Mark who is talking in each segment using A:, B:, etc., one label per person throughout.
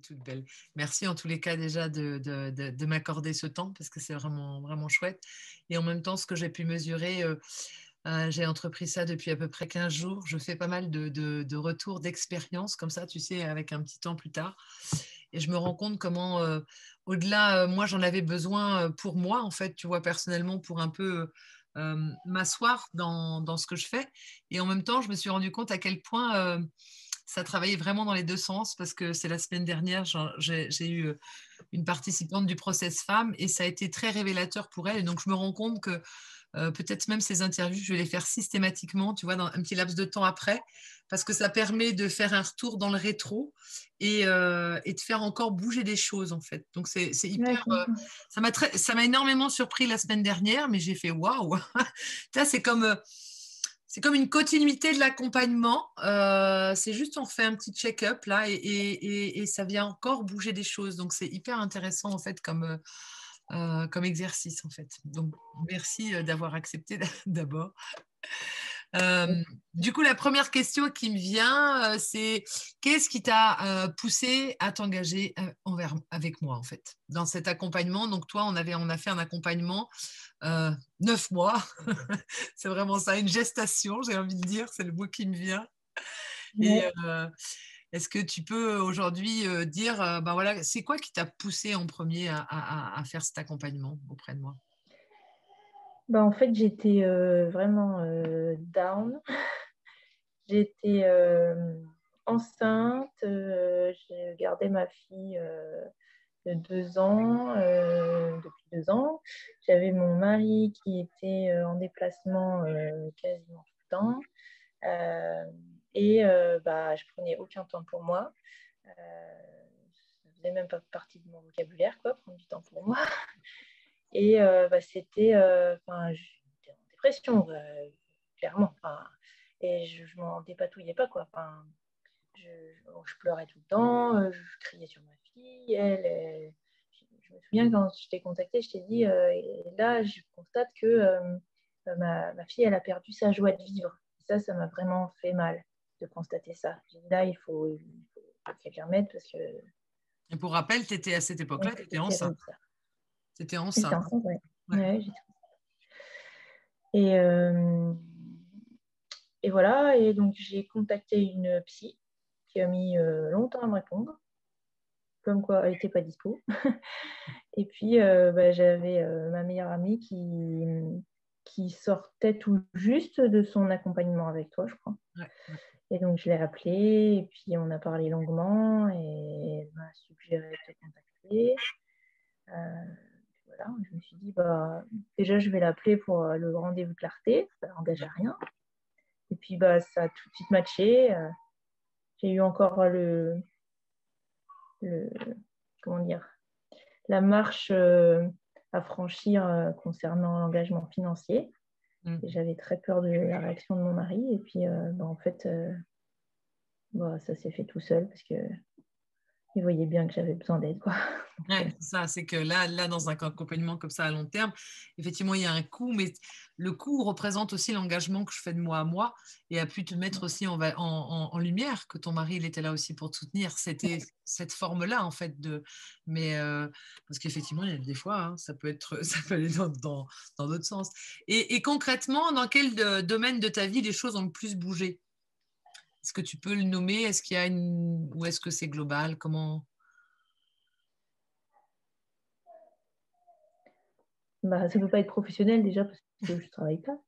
A: toute belle. Merci en tous les cas déjà de m'accorder ce temps parce que c'est vraiment, vraiment chouette. Et en même temps, ce que j'ai pu mesurer, j'ai entrepris ça depuis à peu près 15 jours. Je fais pas mal de retours d'expérience comme ça, tu sais, avec un petit temps plus tard. Et je me rends compte comment, au-delà, moi, j'en avais besoin pour moi, en fait, tu vois, personnellement, pour un peu m'asseoir dans ce que je fais. Et en même temps, je me suis rendu compte à quel point ça travaillait vraiment dans les deux sens parce que c'est la semaine dernière, j'ai eu une participante du process femme et ça a été très révélateur pour elle. Et donc, je me rends compte que peut-être même ces interviews, je vais les faire systématiquement, tu vois, dans un petit laps de temps après, parce que ça permet de faire un retour dans le rétro et de faire encore bouger des choses, en fait. Donc, c'est
B: Ouais,
A: hyper...
B: complètement.
A: ça m'a énormément surpris la semaine dernière, mais j'ai fait waouh. C'est comme une continuité de l'accompagnement. C'est juste on fait un petit check-up là et ça vient encore bouger des choses. Donc c'est hyper intéressant en fait comme exercice en fait. Donc merci d'avoir accepté d'abord. Du coup, la première question qui me vient, c'est qu'est-ce qui t'a poussé à t'engager avec moi en fait dans cet accompagnement. Donc toi, on a fait un accompagnement 9 mois. C'est vraiment ça, une gestation, j'ai envie de dire, c'est le mot qui me vient. Et
B: Ouais.
A: est-ce que tu peux aujourd'hui dire, ben voilà, c'est quoi qui t'a poussé en premier à faire cet accompagnement auprès de moi?
B: Bah, en fait, j'étais vraiment down. J'étais enceinte, j'ai gardé ma fille de 2 ans, depuis 2 ans. J'avais mon mari qui était en déplacement quasiment tout le temps. Euh, bah, je prenais aucun temps pour moi. Ça faisait même pas partie de mon vocabulaire, quoi, prendre du temps pour moi. Et bah, enfin, j'étais en dépression, clairement. Enfin, et je m'en dépatouillais pas, quoi. Enfin, je pleurais tout le temps, je criais sur ma fille. Je me souviens quand je t'ai contactée, je t'ai dit, et là, je constate que ma fille, elle a perdu sa joie de vivre. Ça m'a vraiment fait mal de constater ça. J'ai dit, là, il faut que quelqu'un m'aide parce que
A: Et pour rappel, tu étais à cette époque-là, tu étais
B: c'est
A: enceinte.
B: terrible, ça.
A: Tu étais
B: J'étais
A: enceinte.
B: enceinte, ouais.
A: Ouais.
B: Ouais, et, et voilà, et donc j'ai contacté une psy qui a mis longtemps à me répondre, comme quoi elle n'était pas dispo. Et puis bah, j'avais ma meilleure amie qui sortait tout juste de son accompagnement avec toi, je crois.
A: Ouais, ouais.
B: Et donc je l'ai appelée, et puis on a parlé longuement, et elle m'a suggéré de te contacter. Voilà, je me suis dit, bah, déjà je vais l'appeler pour le rendez-vous clarté, ça n'engage à rien. Et puis bah, ça a tout de suite matché. J'ai eu encore le comment dire, la marche à franchir concernant l'engagement financier. Et
A: Mm.
B: j'avais très peur de la réaction de mon mari. Et puis, bah, en fait, bah, ça s'est fait tout seul parce que il voyait bien que j'avais besoin d'aide, quoi. Donc,
A: Ouais, c'est ça, c'est que là, dans un accompagnement comme ça à long terme, effectivement, il y a un coût, mais le coût représente aussi l'engagement que je fais de moi à moi et a pu te mettre aussi en lumière que ton mari, il était là aussi pour te soutenir. C'était cette forme-là, en fait, mais parce qu'effectivement, il y a des fois, hein, ça peut aller dans d'autres sens. Et concrètement, dans quel domaine de ta vie les choses ont le plus bougé? Est-ce que tu peux le nommer? Est-ce qu'il y a ou est-ce que c'est global? Comment?
B: bah, ça ne peut pas être professionnel déjà parce que je ne travaille pas.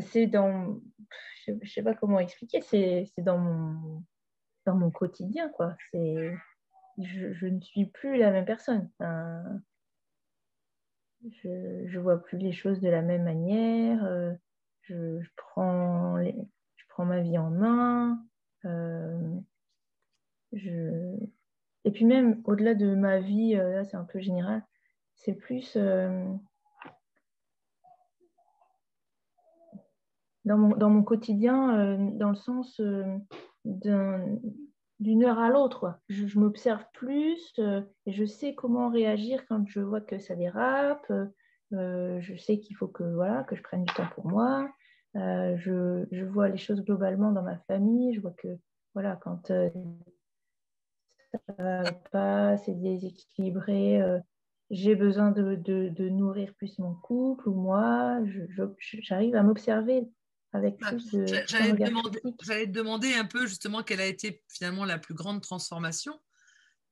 B: C'est dans, je ne sais pas comment expliquer, c'est dans mon quotidien, quoi. Je ne suis plus la même personne. Enfin, je vois plus les choses de la même manière. Je prends ma vie en main. Euh, je... Et puis même au-delà de ma vie, là c'est un peu général, c'est plus dans mon quotidien, dans le sens d'un- d'une heure à l'autre, quoi. Je m'observe plus et je sais comment réagir quand je vois que ça dérape. Je sais qu'il faut que, voilà, que je prenne du temps pour moi. Je vois les choses globalement dans ma famille. Je vois que voilà, quand ça va pas, c'est déséquilibré, j'ai besoin de nourrir plus mon couple ou moi, j'arrive à m'observer avec plus un regard critique.
A: J'allais te demander un peu justement quelle a été finalement la plus grande transformation.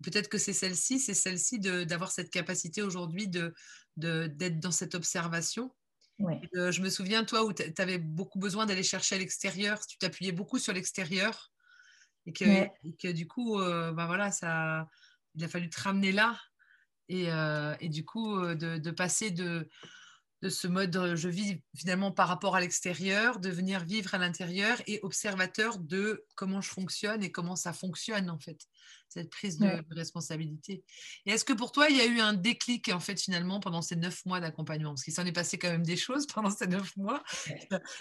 A: Peut-être que c'est celle-ci d'avoir cette capacité aujourd'hui d'être dans cette observation.
B: Ouais.
A: Je me souviens, toi, où tu avais beaucoup besoin d'aller chercher à l'extérieur, tu t'appuyais beaucoup sur l'extérieur
B: Ouais.
A: et que du coup, ben voilà, il a fallu te ramener là et du coup, de passer de ce mode je vis finalement par rapport à l'extérieur, de venir vivre à l'intérieur et observateur de comment je fonctionne et comment ça fonctionne en fait, cette prise de responsabilité. Et est-ce que pour toi, il y a eu un déclic en fait finalement pendant ces 9 mois d'accompagnement? Parce qu'il s'en est passé quand même des choses pendant ces 9 mois.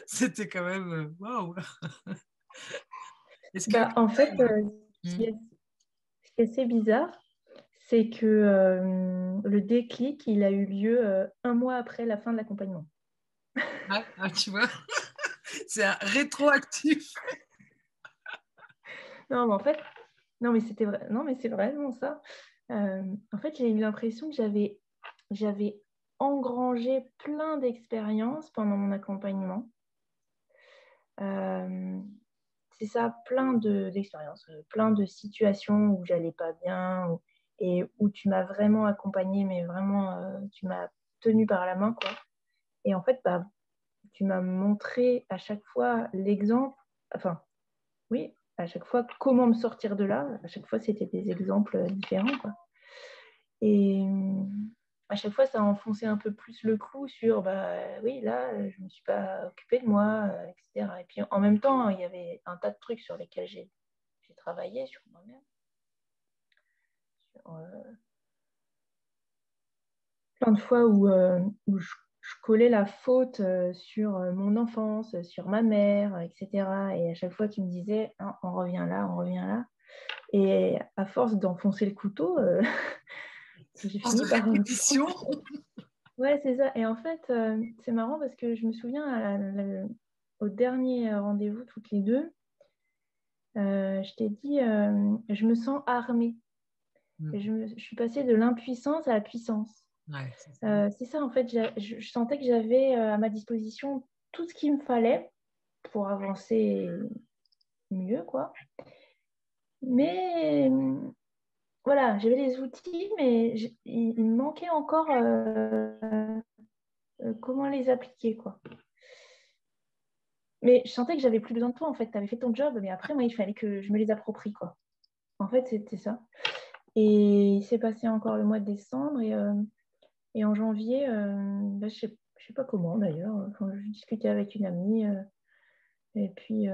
A: C'était quand même waouh! Est-ce que...
B: En fait, ce qui est assez bizarre, c'est que le déclic, il a eu lieu 1 mois après la fin de l'accompagnement.
A: Ah, tu vois, c'est un rétroactif.
B: Non, mais en fait, non, mais c'était vrai. Non, mais c'est vraiment ça. En fait, j'ai eu l'impression que j'avais engrangé plein d'expériences pendant mon accompagnement. C'est ça, plein d'expériences, plein de situations où j'allais pas bien et où tu m'as vraiment accompagnée, mais vraiment, tu m'as tenue par la main, quoi. Et en fait, tu m'as montré à chaque fois l'exemple, enfin, oui, à chaque fois comment me sortir de là. À chaque fois, c'était des exemples différents, quoi. Et à chaque fois, ça a enfoncé un peu plus le clou sur, oui, là, je ne me suis pas occupée de moi, etc. Et puis, en même temps, il y avait un tas de trucs sur lesquels j'ai travaillé sur moi-même. Plein de fois où je collais la faute sur mon enfance, sur ma mère, etc. Et à chaque fois, tu me disais, hein, on revient là, on revient là. Et à force d'enfoncer le couteau, j'ai fini par...
A: Répétition.
B: Ouais, c'est ça. Et en fait, c'est marrant parce que je me souviens au dernier rendez-vous, toutes les deux, je t'ai dit, je me sens armée. Et je suis passée de l'impuissance à la puissance.
A: Ouais,
B: c'est ça, en fait, je sentais que j'avais à ma disposition tout ce qu'il me fallait pour avancer mieux, quoi. Mais voilà, j'avais les outils, mais il me manquait encore comment les appliquer, quoi. Mais je sentais que j'avais plus besoin de toi, en fait. Tu avais fait ton job, mais après, moi, il fallait que je me les approprie, quoi. En fait, c'était ça. Et il s'est passé encore le mois de décembre et en janvier, je sais pas comment d'ailleurs. Enfin, je discutais avec une amie et puis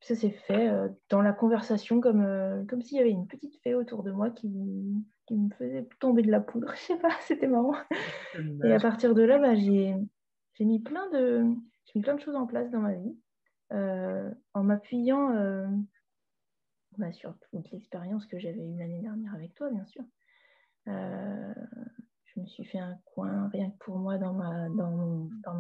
B: ça s'est fait dans la conversation comme s'il y avait une petite fée autour de moi qui me faisait tomber de la poudre. Je sais pas, c'était marrant. Et à partir de là, j'ai mis j'ai mis plein de choses en place dans ma vie en m'appuyant sur toute l'expérience que j'avais eue l'année dernière avec toi, bien sûr. Je me suis fait un coin rien que pour moi dans ma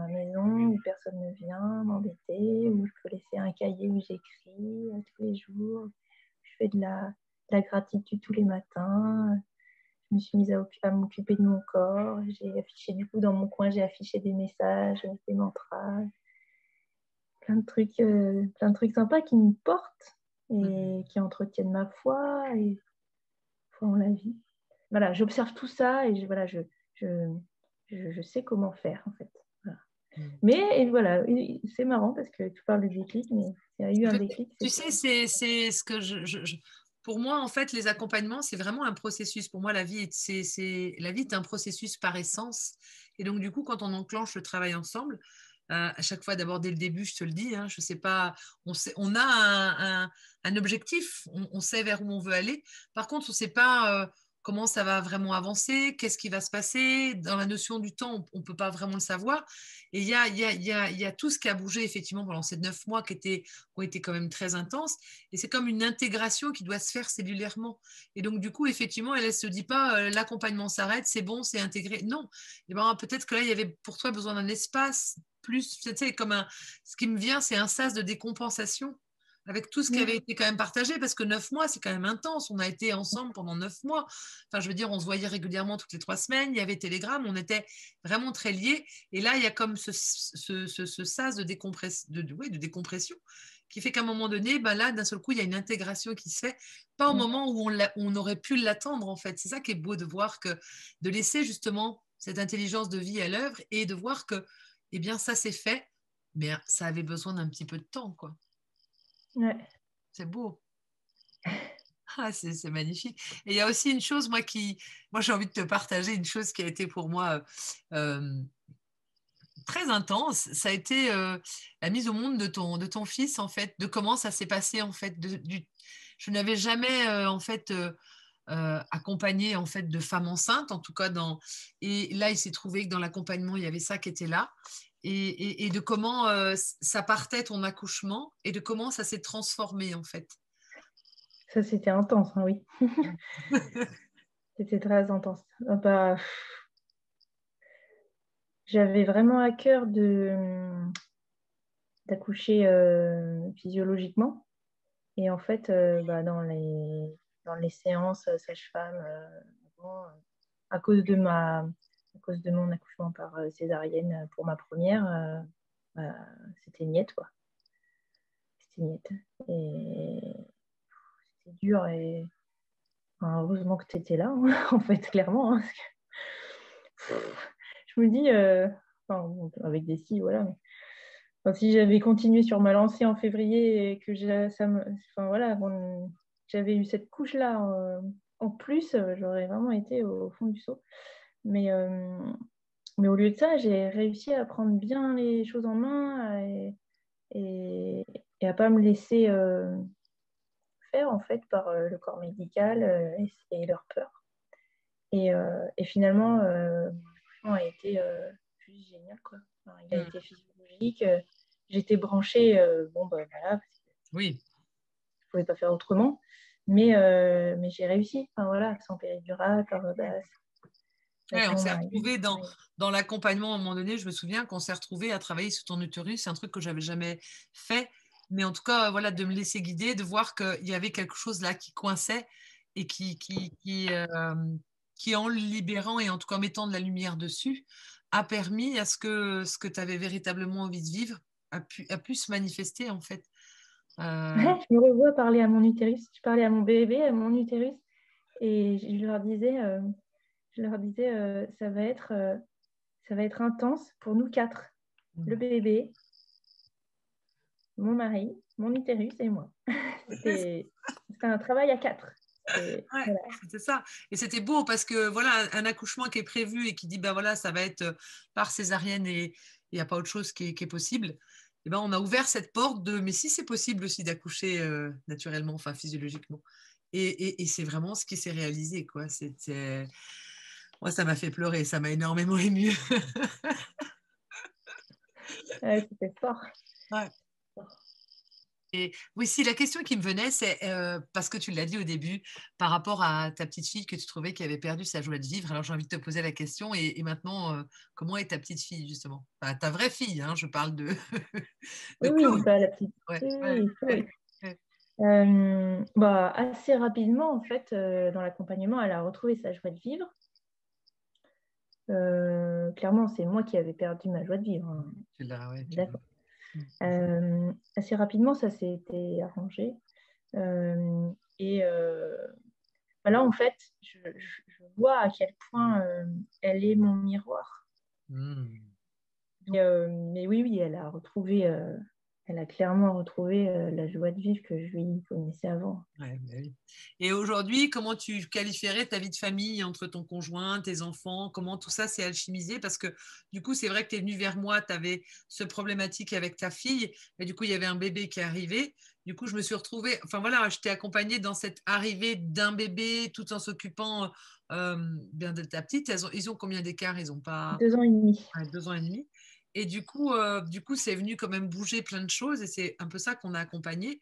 B: maison où personne ne vient m'embêter, où je peux laisser un cahier où j'écris tous les jours. Je fais de la gratitude tous les matins. Je me suis mise à m'occuper de mon corps. J'ai affiché, du coup, dans mon coin, j'ai affiché des messages, des mantras, plein de trucs sympas qui me portent et qui entretiennent ma foi et foi en la vie. Voilà, j'observe tout ça et je sais comment faire, en fait. Voilà. Mais et voilà, c'est marrant parce que tu parles de déclic, mais il y a eu un déclic.
A: Tu sais, c'est ce que pour moi, en fait, les accompagnements, c'est vraiment un processus. Pour moi, la vie est un processus par essence. Et donc, du coup, quand on enclenche le travail ensemble, à chaque fois, d'abord, dès le début, je te le dis, hein, je sais pas, on a un objectif, on sait vers où on veut aller. Par contre, on ne sait pas comment ça va vraiment avancer, qu'est-ce qui va se passer. Dans la notion du temps, on ne peut pas vraiment le savoir. Et il y a tout ce qui a bougé, effectivement, pendant ces 9 mois qui ont été quand même très intenses. Et c'est comme une intégration qui doit se faire cellulairement. Et donc, du coup, effectivement, elle ne se dit pas l'accompagnement s'arrête, c'est bon, c'est intégré. Non. Et ben, peut-être que là, il y avait pour toi besoin d'un espace plus, tu sais, ce qui me vient, c'est un sas de décompensation. avec tout ce qui avait été quand même partagé, parce que 9 mois, c'est quand même intense. On a été ensemble pendant 9 mois. Enfin, je veux dire, on se voyait régulièrement toutes les 3 semaines. Il y avait Telegram, on était vraiment très liés. Et là, il y a comme ce sas de décompression qui fait qu'à un moment donné, ben là, d'un seul coup, il y a une intégration qui se fait, pas au moment où on aurait pu l'attendre, en fait. C'est ça qui est beau de voir de laisser justement cette intelligence de vie à l'œuvre et de voir que, eh bien, ça s'est fait, mais ça avait besoin d'un petit peu de temps, quoi.
B: Ouais.
A: C'est beau. Ah, c'est magnifique. Et il y a aussi une chose, moi, j'ai envie de te partager une chose qui a été pour moi très intense. Ça a été la mise au monde de ton fils, en fait, de comment ça s'est passé, en fait. Je n'avais jamais, en fait, accompagné, en fait, de femmes enceintes, en tout cas. Et là, il s'est trouvé que dans l'accompagnement, il y avait ça qui était là. Et de comment ça partait, ton accouchement, et de comment ça s'est transformé, en fait.
B: Ça, c'était intense, hein, oui. C'était très intense. Bah, j'avais vraiment à cœur d'accoucher physiologiquement. Et en fait, dans les séances sage-femme, à cause de mon accouchement par césarienne pour ma première, bah, c'était niette, quoi. C'était niette. Et c'était dur. Et enfin, heureusement que tu étais là, hein, en fait, clairement. Hein, parce que, je me dis, enfin, avec des si, voilà. Mais, enfin, si j'avais continué sur ma lancée en février et que enfin, voilà, bon, j'avais eu cette couche-là en plus, j'aurais vraiment été au fond du seau. Mais au lieu de ça, j'ai réussi à prendre bien les choses en main et à pas me laisser faire en fait par le corps médical et leur peur. Et finalement, mon accouchement a été juste génial, quoi. Enfin, il a été physiologique. J'étais branchée, bon, bah voilà, parce que
A: Oui.
B: je ne pouvais pas faire autrement. Mais j'ai réussi, enfin, voilà, sans péridurale, par basse.
A: Ouais,
B: Avec
A: on
B: mon
A: s'est
B: mari.
A: retrouvés dans l'accompagnement à un moment donné. Je me souviens qu'on s'est retrouvés à travailler sur ton utérus. C'est un truc que j'avais jamais fait. Mais en tout cas, voilà, de me laisser guider, de voir qu'il y avait quelque chose là qui coinçait et qui, en le libérant et en tout cas en mettant de la lumière dessus, a permis à ce que tu avais véritablement envie de vivre a pu se manifester en fait.
B: Je me revois parler à mon utérus. Je parlais à mon bébé, à mon utérus, et je leur disais, ça va être intense pour nous quatre. Le bébé, mon mari, mon utérus et moi. C'était un travail à quatre.
A: Ouais,
B: Voilà.
A: c'était ça. Et c'était beau parce que voilà, un accouchement qui est prévu et qui dit ben voilà, ça va être par césarienne et il n'y a pas autre chose qui est possible. Et ben on a ouvert cette porte de mais si c'est possible aussi d'accoucher naturellement, enfin physiologiquement. Et c'est vraiment ce qui s'est réalisé quoi. Moi ça m'a fait pleurer, ça m'a énormément ému.
B: Ouais, c'était fort.
A: Ouais. Et oui, si la question qui me venait, c'est parce que tu l'as dit au début, par rapport à ta petite fille que tu trouvais qui avait perdu sa joie de vivre. Alors j'ai envie de te poser la question. Et maintenant, comment est ta petite fille justement? Enfin, ta vraie fille, hein, je parle de, de
B: Oui, oui,
A: Chloé.
B: bah, la petite.
A: Ouais,
B: Oui,
A: ouais,
B: oui, oui.
A: ouais, ouais.
B: Bah, assez rapidement, en fait, dans l'accompagnement, elle a retrouvé sa joie de vivre. Clairement, c'est moi qui avais perdu ma joie de vivre, hein.
A: Tu l'as, ouais, tu
B: D'accord.
A: l'as.
B: Assez rapidement, ça s'est été arrangé. Et là, en fait, je vois à quel point elle est mon miroir.
A: Mm.
B: Mais oui, oui, elle a clairement retrouvé la joie de vivre que je lui connaissais avant.
A: Ouais, bah oui. Et aujourd'hui, comment tu qualifierais ta vie de famille entre ton conjoint, tes enfants? Comment tout ça s'est alchimisé? Parce que du coup, c'est vrai que tu es venu vers moi, tu avais ce problématique avec ta fille, mais du coup, il y avait un bébé qui est arrivé. Du coup, je me suis retrouvée, enfin voilà, je t'ai accompagnée dans cette arrivée d'un bébé tout en s'occupant bien de ta petite. Ils ont combien d'écart? Ils n'ont pas
B: 2 ans et demi.
A: 2 ans et demi. Et du coup, c'est venu quand même bouger plein de choses et c'est un peu ça qu'on a accompagné.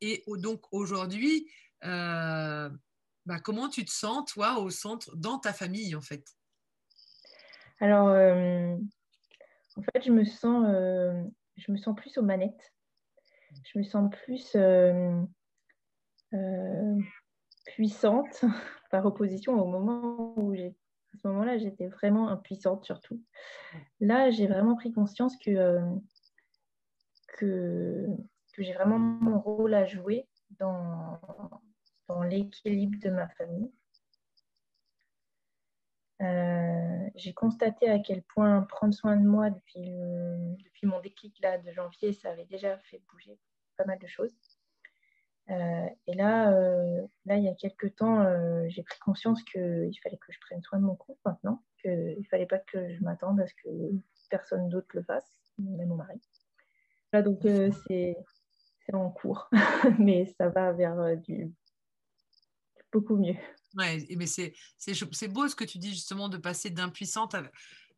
A: Et donc aujourd'hui, comment tu te sens, toi, au centre, dans ta famille, en fait?
B: Alors, en fait, je me sens plus aux manettes. je me sens plus euh, puissante par opposition au moment où à ce moment-là, j'étais vraiment impuissante surtout. Là, j'ai vraiment pris conscience que, que j'ai vraiment mon rôle à jouer dans l'équilibre de ma famille. J'ai constaté à quel point prendre soin de moi depuis mon déclic là, de janvier, ça avait déjà fait bouger pas mal de choses. Et là, il y a quelques temps, j'ai pris conscience qu'il fallait que je prenne soin de mon couple maintenant, qu'il ne fallait pas que je m'attende à ce que personne d'autre le fasse, même mon mari. Là, donc, c'est en cours, mais ça va vers beaucoup mieux.
A: Ouais, mais c'est beau ce que tu dis justement de passer d'impuissante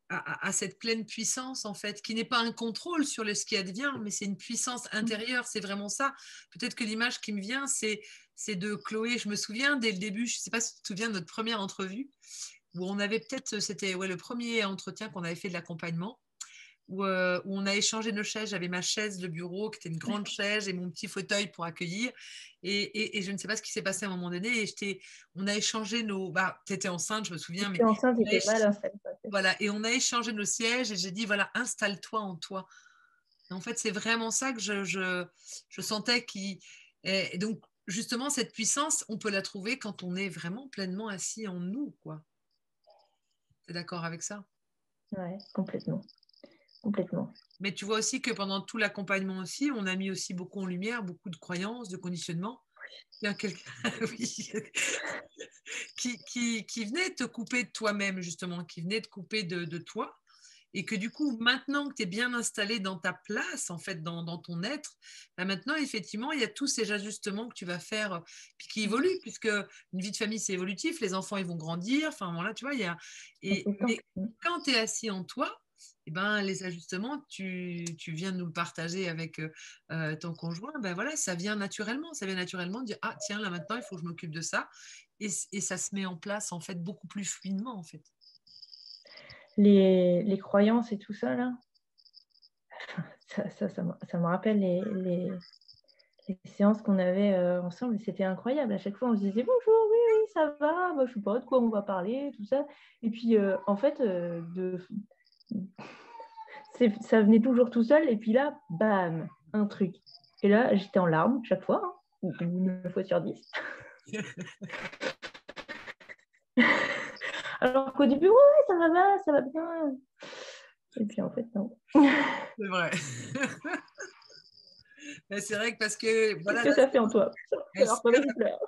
A: à cette pleine puissance en fait, qui n'est pas un contrôle sur ce qui advient, mais c'est une puissance intérieure, c'est vraiment ça. Peut-être que l'image qui me vient, c'est de Chloé. Je me souviens dès le début, je ne sais pas si tu te souviens de notre première entrevue, où on avait peut-être, c'était le premier entretien qu'on avait fait de l'accompagnement. Où on a échangé nos chaises. J'avais ma chaise de bureau qui était une grande chaise et mon petit fauteuil pour accueillir. Et je ne sais pas ce qui s'est passé à un moment donné. On a échangé nos. Bah, tu étais enceinte, je me souviens. Mais
B: enceinte, j'étais mal installée.
A: voilà, et on a échangé nos sièges et j'ai dit voilà, installe-toi en toi. Et en fait, c'est vraiment ça que je sentais qui. Et donc, justement, cette puissance, on peut la trouver quand on est vraiment pleinement assis en nous, quoi. Tu es d'accord avec ça?
B: Ouais, complètement. Complètement.
A: Mais tu vois aussi que pendant tout l'accompagnement aussi, on a mis aussi beaucoup en lumière, beaucoup de croyances, de conditionnements. Il y a quelqu'un oui, qui venait te couper de toi-même, justement, qui venait te couper de toi. Et que du coup, maintenant que tu es bien installé dans ta place, en fait, dans ton être, ben maintenant, effectivement, il y a tous ces ajustements que tu vas faire, puis qui évoluent, puisque une vie de famille, c'est évolutif, les enfants, ils vont grandir, enfin, voilà, tu vois, mais quand tu es assis en toi, eh ben, les ajustements, tu viens de nous le partager avec ton conjoint, ben voilà, ça vient naturellement de dire, ah tiens, là maintenant, il faut que je m'occupe de ça, et ça se met en place, en fait, beaucoup plus fluidement, en fait.
B: Les croyances et tout ça, là, ça me rappelle les séances qu'on avait ensemble, c'était incroyable. À chaque fois, on se disait bonjour, oui, oui, ça va, moi, je ne sais pas de quoi on va parler, tout ça. Et puis, en fait, ça venait toujours tout seul. Et puis là, bam, un truc. Et là, j'étais en larmes chaque fois, hein, 9 fois sur 10. Alors qu'au début, ouais, ça va bien. Et puis en fait, non.
A: C'est vrai. C'est vrai que parce que voilà,
B: qu'est-ce que ça fait en toi? Alors que je pleure.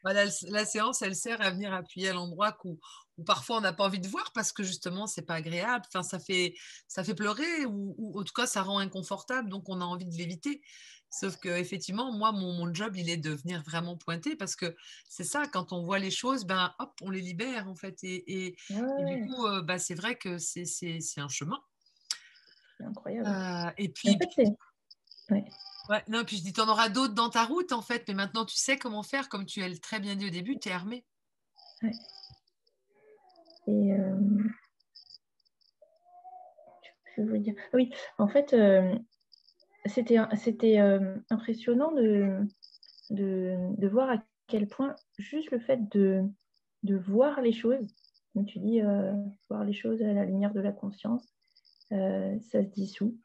A: Voilà, la séance, elle sert à venir appuyer à l'endroit où parfois on n'a pas envie de voir parce que justement, c'est pas agréable. Enfin, ça fait pleurer ou en tout cas, ça rend inconfortable, donc on a envie de l'éviter. Sauf que effectivement, moi, mon job, il est de venir vraiment pointer parce que c'est ça, quand on voit les choses, ben hop, on les libère en fait. Et du coup, ben, c'est vrai que c'est un chemin.
B: C'est incroyable.
A: Et puis,
B: en fait, c'est. Ouais.
A: Ouais, non, puis je dis, tu en auras d'autres dans ta route, en fait, mais maintenant tu sais comment faire, comme tu as très bien dit au début, tu es armé.
B: Ouais. Et je veux dire. Oui, en fait, c'était impressionnant de voir à quel point juste le fait de voir les choses, comme tu dis, voir les choses à la lumière de la conscience, ça se dissout.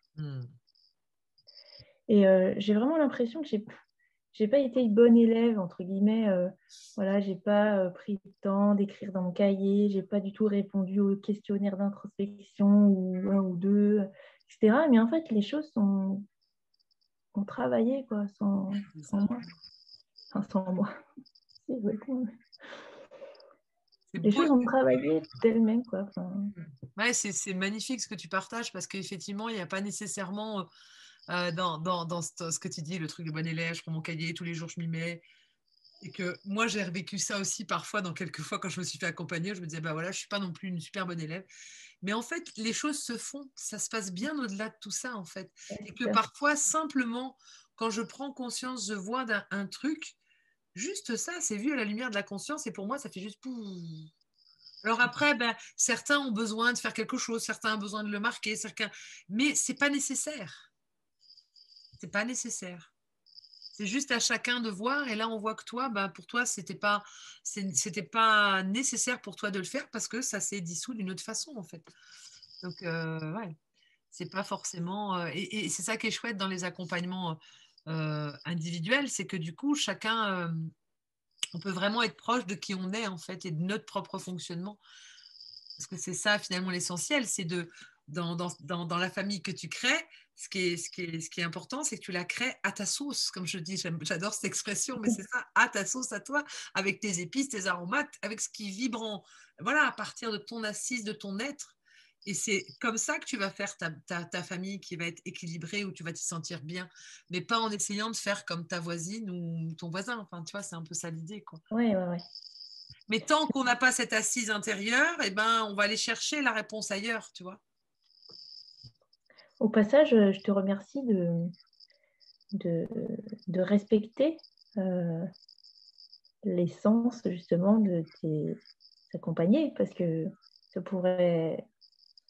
B: Et j'ai vraiment l'impression que j'ai pas été une bonne élève, entre guillemets. Voilà, j'ai pas pris le temps d'écrire dans mon cahier, j'ai pas du tout répondu aux questionnaires d'introspection ou un ou deux, etc. Mais en fait, les choses ont travaillé, quoi, sans moi. Enfin, sans moi. Les choses ont travaillé d'elles-mêmes, quoi. Enfin...
A: Ouais, c'est magnifique ce que tu partages parce qu'effectivement, il n'y a pas nécessairement dans ce que tu dis, le truc de bon élève, je prends mon cahier, tous les jours je m'y mets. Et que moi, j'ai revécu ça aussi parfois, dans quelques fois quand je me suis fait accompagner, je me disais, bah voilà, je ne suis pas non plus une super bonne élève. Mais en fait, les choses se font, ça se passe bien au-delà de tout ça, en fait. Et que parfois, simplement, quand je prends conscience, je vois un truc, juste ça, c'est vu à la lumière de la conscience, et pour moi, ça fait juste pouf. Alors après, ben, certains ont besoin de faire quelque chose, certains ont besoin de le marquer, mais c'est pas nécessaire. C'est pas nécessaire. C'est juste à chacun de voir. Et là, on voit que toi, bah, pour toi, c'était pas nécessaire pour toi de le faire parce que ça s'est dissous d'une autre façon, en fait. Donc, ouais, c'est pas forcément. Et c'est ça qui est chouette dans les accompagnements individuels, c'est que du coup, chacun, on peut vraiment être proche de qui on est, en fait, et de notre propre fonctionnement. Parce que c'est ça, finalement, l'essentiel, c'est dans la famille que tu crées, ce qui est important, c'est que tu la crées à ta sauce, comme je dis, j'adore cette expression, mais c'est ça, à ta sauce, à toi, avec tes épices, tes aromates, avec ce qui vibre voilà, à partir de ton assise, de ton être. Et c'est comme ça que tu vas faire ta famille qui va être équilibrée, où tu vas t'y sentir bien, mais pas en essayant de faire comme ta voisine ou ton voisin. Enfin, tu vois, c'est un peu ça l'idée, quoi.
B: Ouais, ouais, ouais.
A: Mais tant qu'on n'a pas cette assise intérieure, eh ben, on va aller chercher la réponse ailleurs, tu vois.
B: Au passage, je te remercie de, de respecter l'essence justement de tes accompagnés, parce que ça pourrait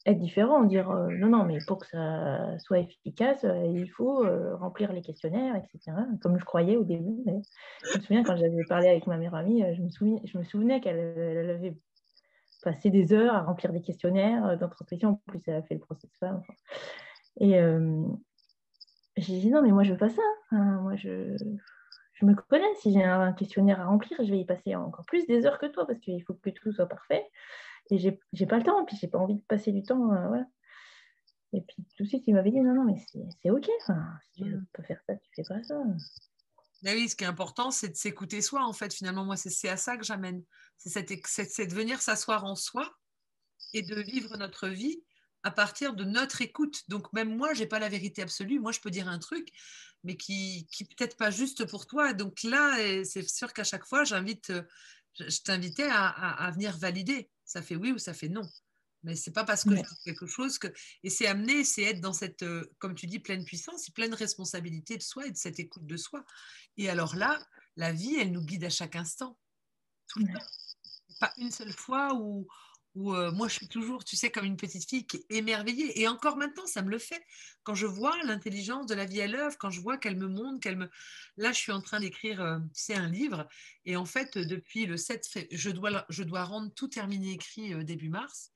B: être différent, dire non, non, mais pour que ça soit efficace, il faut remplir les questionnaires, etc. Comme je croyais au début. Mais je me souviens quand j'avais parlé avec ma meilleure amie, je me souvenais qu'elle elle avait passé des heures à remplir des questionnaires d'introspection. En plus, elle a fait le process femme. Enfin. Et j'ai dit non, mais moi je veux pas ça. Hein. Moi je me connais. Si j'ai un questionnaire à remplir, je vais y passer encore plus des heures que toi parce qu'il faut que tout soit parfait. Et j'ai pas le temps. Puis j'ai pas envie de passer du temps. Voilà. Et puis tout de suite, il m'avait dit non, non, mais c'est OK. Enfin, si tu veux pas faire ça, tu fais pas ça.
A: Mais oui, ce qui est important, c'est de s'écouter soi, en fait. Finalement, moi, c'est à ça que j'amène. C'est de venir s'asseoir en soi et de vivre notre vie à partir de notre écoute. Donc, même moi, j'ai pas la vérité absolue. Moi, je peux dire un truc, mais qui peut-être pas juste pour toi. Donc là, c'est sûr qu'à chaque fois, je t'invitais à venir valider. Ça fait oui ou ça fait non. Mais c'est pas parce que je
B: Ouais.
A: dis quelque chose que. Et c'est amener, c'est être dans cette, comme tu dis, pleine puissance, pleine responsabilité de soi et de cette écoute de soi. Et alors là, la vie, elle nous guide à chaque instant, tout le
B: Ouais.
A: temps. Pas une seule fois où moi, je suis toujours, tu sais, comme une petite fille qui est émerveillée. Et encore maintenant, ça me le fait. Quand je vois l'intelligence de la vie à l'œuvre, quand je vois qu'elle me montre, qu'elle me. Là, je suis en train d'écrire, tu sais, un livre. Et en fait, depuis le 7 février, je dois rendre tout terminé écrit début mars.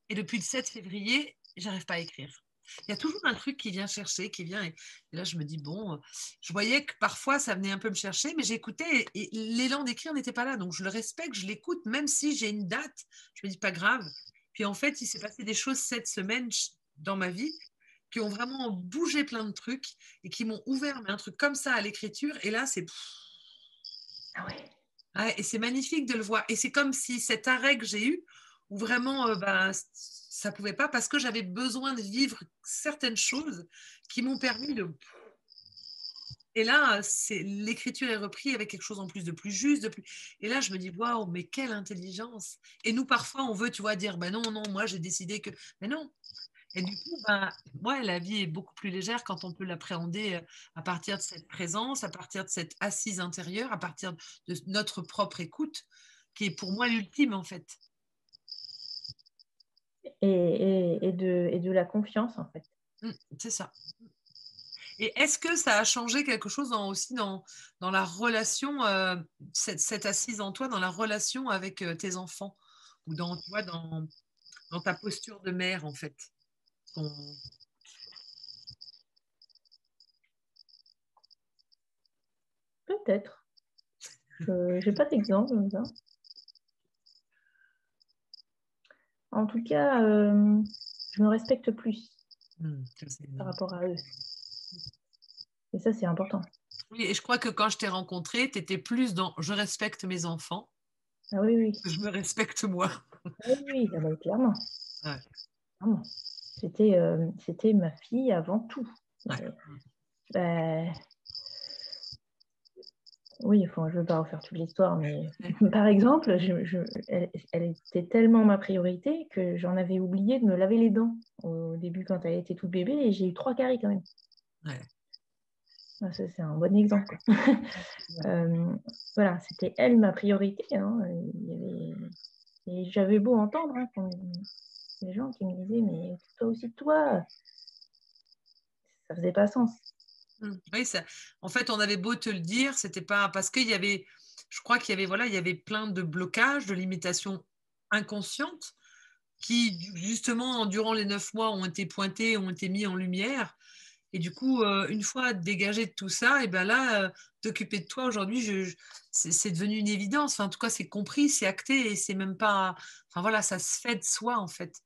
A: Et depuis le 7 février, j'arrive pas à écrire. Il y a toujours un truc qui vient chercher, qui vient. Et là, je me dis, bon, je voyais que parfois, ça venait un peu me chercher, mais j'écoutais et l'élan d'écrire n'était pas là. Donc, je le respecte, je l'écoute, même si j'ai une date. Je me dis, pas grave. Puis, en fait, il s'est passé des choses cette semaine dans ma vie qui ont vraiment bougé plein de trucs et qui m'ont ouvert mais un truc comme ça à l'écriture. Et là, c'est.
B: Ah ouais.
A: Ouais, et c'est magnifique de le voir. Et c'est comme si cet arrêt que j'ai eu, où vraiment ben, ça pouvait pas, parce que j'avais besoin de vivre certaines choses qui m'ont permis de. Et là, l'écriture est reprise avec quelque chose en plus de plus juste. Et là, je me dis, waouh, mais quelle intelligence. Et nous, parfois, on veut, tu vois, dire, ben non, non, moi, j'ai décidé que. Mais non. Et du coup, ben, ouais, la vie est beaucoup plus légère quand on peut l'appréhender à partir de cette présence, à partir de cette assise intérieure, à partir de notre propre écoute, qui est pour moi l'ultime, en fait.
B: Et de la confiance, en fait.
A: C'est ça. Et est-ce que ça a changé quelque chose aussi dans la relation, cette assise en toi, dans la relation avec tes enfants, ou tu vois, dans ta posture de mère, en fait? Ton-
B: Peut-être. Je n'ai pas d'exemple comme ça. En tout cas, je me respecte plus
A: Ça, c'est
B: par
A: énorme.
B: rapport à eux. Et ça, c'est important.
A: Oui, et je crois que quand je t'ai rencontré, tu étais plus dans je respecte mes enfants,
B: Ah oui, oui.
A: je me respecte moi.
B: Oui, oui, ah bah, clairement.
A: Ouais,
B: Clairement. C'était ma fille avant tout.
A: ouais.
B: Mais, bah, oui, enfin, je ne veux pas refaire toute l'histoire, mais par exemple, elle était tellement ma priorité que j'en avais oublié de me laver les dents au début quand elle était toute bébé et j'ai eu 3 caries quand même.
A: Ouais.
B: Ah, ça, c'est un bon exemple. Voilà, c'était elle ma priorité. Hein. Et j'avais beau entendre hein, les gens qui me disaient, mais toi aussi, toi, ça faisait pas sens.
A: Oui, en fait, on avait beau te le dire, c'était pas parce qu'il y avait, je crois qu'il y avait, voilà, il y avait plein de blocages, de limitations inconscientes qui, justement, durant les 9 mois, ont été pointés, ont été mis en lumière. Et du coup, une fois dégagé de tout ça, et ben là, t'occuper de toi aujourd'hui, c'est devenu une évidence. Enfin, en tout cas, c'est compris, c'est acté et c'est même pas. Enfin voilà, ça se fait de soi en fait.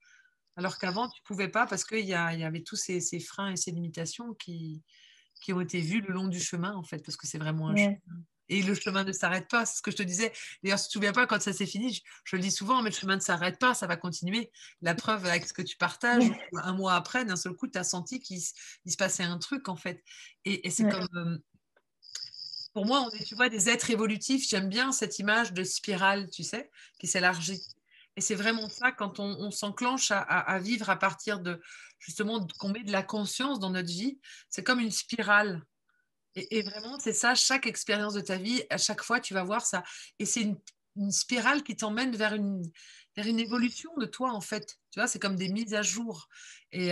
A: Alors qu'avant, tu pouvais pas parce qu'il y avait tous ces freins et ces limitations qui ont été vus le long du chemin en fait, parce que c'est vraiment un chemin.
B: Ouais,
A: Et le chemin ne s'arrête pas, c'est ce que je te disais. D'ailleurs, si tu ne te souviens pas, quand ça s'est fini, je le dis souvent, mais le chemin ne s'arrête pas, ça va continuer. La preuve avec ce que tu partages,
B: ouais,
A: un mois après, d'un seul coup, tu as senti qu'il se passait un truc, en fait. Et c'est
B: ouais,
A: comme, pour moi, on est, tu vois, des êtres évolutifs. J'aime bien cette image de spirale, tu sais, qui s'élargit. Et c'est vraiment ça, quand on s'enclenche à vivre à partir de, justement, qu'on met de la conscience dans notre vie, c'est comme une spirale. Et vraiment, c'est ça, chaque expérience de ta vie, à chaque fois, tu vas voir ça. Et c'est une spirale qui t'emmène vers une évolution de toi, en fait. Tu vois, c'est comme des mises à jour. Et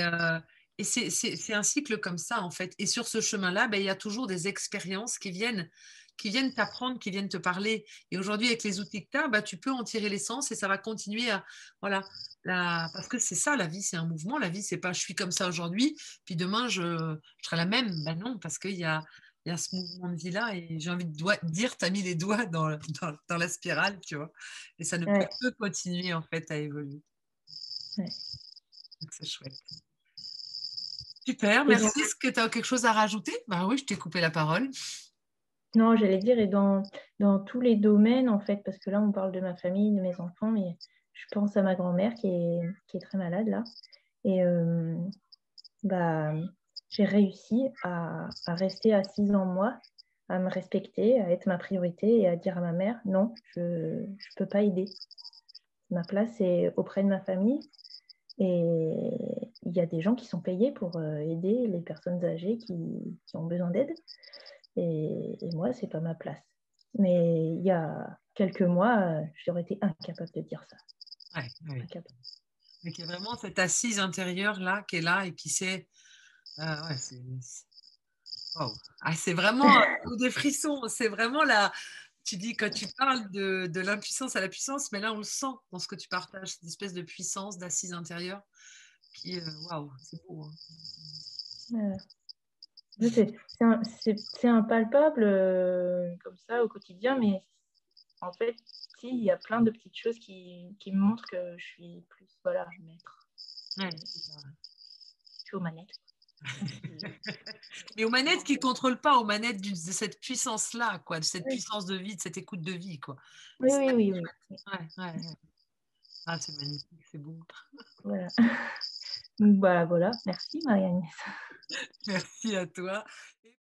A: c'est un cycle comme ça, en fait. Et sur ce chemin-là, ben, il y a toujours des expériences qui viennent t'apprendre, qui viennent te parler. Et aujourd'hui, avec les outils que tu as, ben, tu peux en tirer l'essence et ça va continuer à. Voilà. Parce que c'est ça, la vie, c'est un mouvement. La vie, c'est pas je suis comme ça aujourd'hui, puis demain, je serai la même. Ben non, parce qu'il y a ce mouvement de vie-là et j'ai envie de dire, tu as mis les doigts dans la spirale, tu vois. Et ça ne peut
B: ouais,
A: que continuer, en fait, à évoluer.
B: ouais.
A: Donc, c'est chouette. Super,
B: Et donc,
A: merci. Est-ce que tu as quelque chose à rajouter? Bah oui, je t'ai coupé la parole.
B: non, j'allais dire, et dans tous les domaines, en fait, parce que là, on parle de ma famille, de mes enfants, mais je pense à ma grand-mère qui est très malade, là. Et bah, j'ai réussi à rester assise en moi, à me respecter, à être ma priorité et à dire à ma mère, non, je ne peux pas aider. Ma place est auprès de ma famille. Et il y a des gens qui sont payés pour aider les personnes âgées qui ont besoin d'aide. Et moi, c'est pas ma place. Mais il y a quelques mois, j'aurais été incapable de dire ça.
A: Ouais, ouais.
B: Incapable.
A: Mais qu'il y a vraiment cette assise intérieure là, qui est là et qui sait. Ouais, wow. Ah, c'est vraiment des frissons. C'est vraiment la. Tu dis quand tu parles de l'impuissance à la puissance, mais là on le sent dans ce que tu partages, cette espèce de puissance, d'assise intérieure qui, waouh, c'est beau. Hein.
B: Voilà. C'est impalpable comme ça au quotidien, mais en fait, si, il y a plein de petites choses qui me montrent que je suis plus, voilà, maître.
A: Ouais.
B: Je suis aux manettes.
A: Mais aux manettes qui ne contrôlent pas, aux manettes de cette puissance-là, quoi, de cette
B: Oui,
A: puissance de vie, de cette écoute de vie, quoi. Et
B: oui,
A: c'est ça
B: oui,
A: qui
B: oui,
A: est
B: oui.
A: chouette. Ouais, ouais, ouais. Ah, c'est magnifique, c'est beau.
B: Voilà. Donc, bah, voilà. Merci, Marianne.
A: Merci à toi.